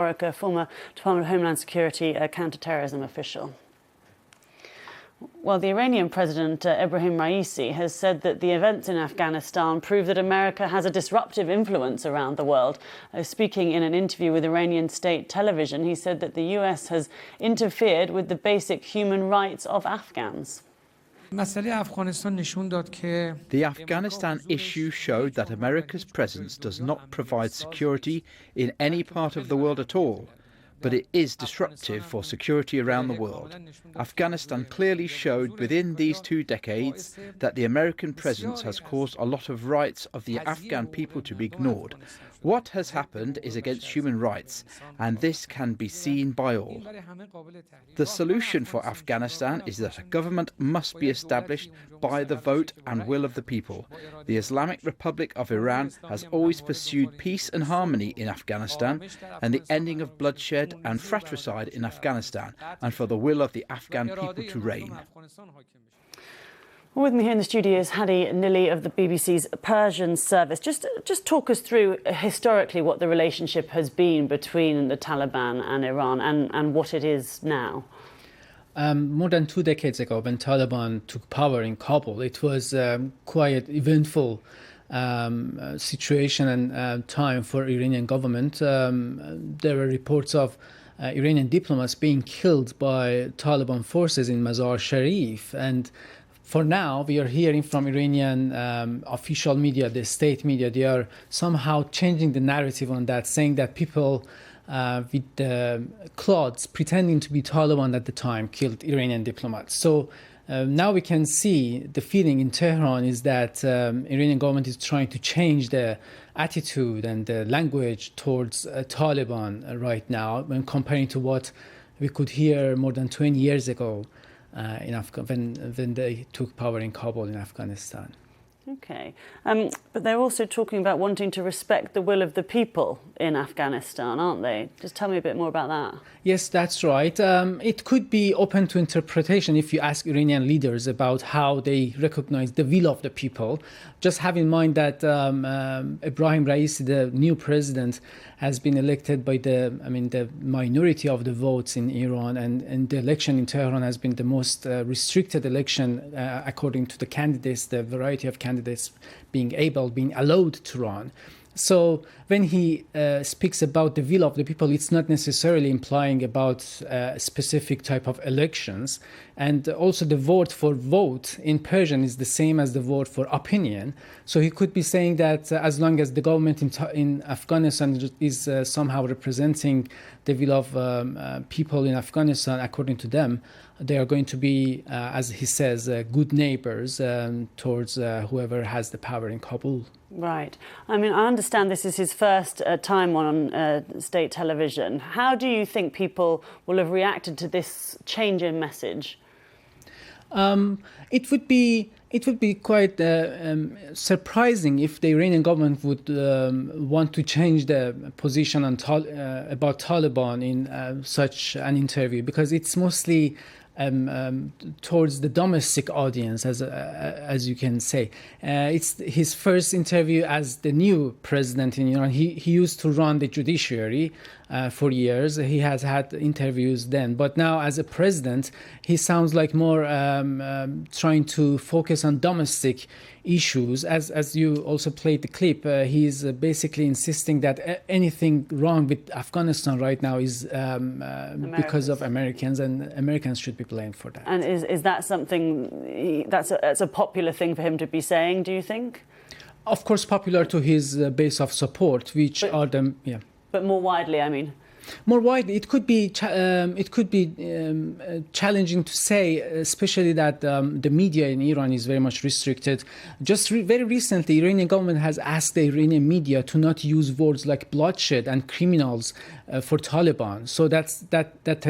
A former Department of Homeland Security counter-terrorism official. Well, the Iranian President Ebrahim Raisi has said that the events in Afghanistan prove that America has a disruptive influence around the world. Speaking in an interview with Iranian state television, he said that the US has interfered with the basic human rights of Afghans. The Afghanistan issue showed that America's presence does not provide security in any part of the world at all, but it is disruptive for security around the world. Afghanistan clearly showed within these 2 decades that the American presence has caused a lot of rights of the Afghan people to be ignored. What has happened is against human rights, and this can be seen by all. The solution for Afghanistan is that a government must be established by the vote and will of the people. The Islamic Republic of Iran has always pursued peace and harmony in Afghanistan and the ending of bloodshed and fratricide in Afghanistan, and for the will of the Afghan people to reign. With me here in the studio is Hadi Nili of the BBC's Persian service. Just talk us through historically what the relationship has been between the Taliban and Iran and what it is now. More than 2 decades ago, when Taliban took power in Kabul, it was quite eventful situation and time for Iranian government. There were reports of Iranian diplomats being killed by Taliban forces in Mazar Sharif, and for now, we are hearing from Iranian official media, the state media, they are somehow changing the narrative on that, saying that people with clothes pretending to be Taliban at the time killed Iranian diplomats. So now we can see the feeling in Tehran is that Iranian government is trying to change the attitude and the language towards Taliban right now when comparing to what we could hear more than 20 years ago. When they took power in Kabul in Afghanistan. Okay, but they're also talking about wanting to respect the will of the people in Afghanistan, aren't they? Just tell me a bit more about that. Yes, that's right. It could be open to interpretation if you ask Iranian leaders about how they recognize the will of the people. Just have in mind that Ebrahim Raisi, the new president, has been elected by the minority of the votes in Iran, and the election in Tehran has been the most restricted election according to the candidates, the variety of candidates being allowed to run. So when he speaks about the will of the people, it's not necessarily implying about a specific type of elections. And also the word for vote in Persian is the same as the word for opinion. So he could be saying that as long as the government in Afghanistan is somehow representing the will of people in Afghanistan, according to them, they are going to be, as he says, good neighbors towards whoever has the power in Kabul. Right. I mean, I understand this is his first time on state television. How do you think people will have reacted to this change in message? It would be quite surprising if the Iranian government would want to change the position on about Taliban in such an interview, because it's mostly towards the domestic audience, as you can say. It's his first interview as the new president in Iran. He used to run the judiciary for years. He has had interviews then, but now as a president, he sounds like more trying to focus on domestic issues. As you also played the clip, he's basically insisting that anything wrong with Afghanistan right now is because of Americans, and Americans should be blamed for that. And is that something that's a popular thing for him to be saying, do you think? Of course, popular to his base of support, which are the But more widely, I mean. More widely, it could be challenging to say, especially that the media in Iran is very much restricted. Just very recently, Iranian government has asked the Iranian media to not use words like bloodshed and criminals for Taliban. So that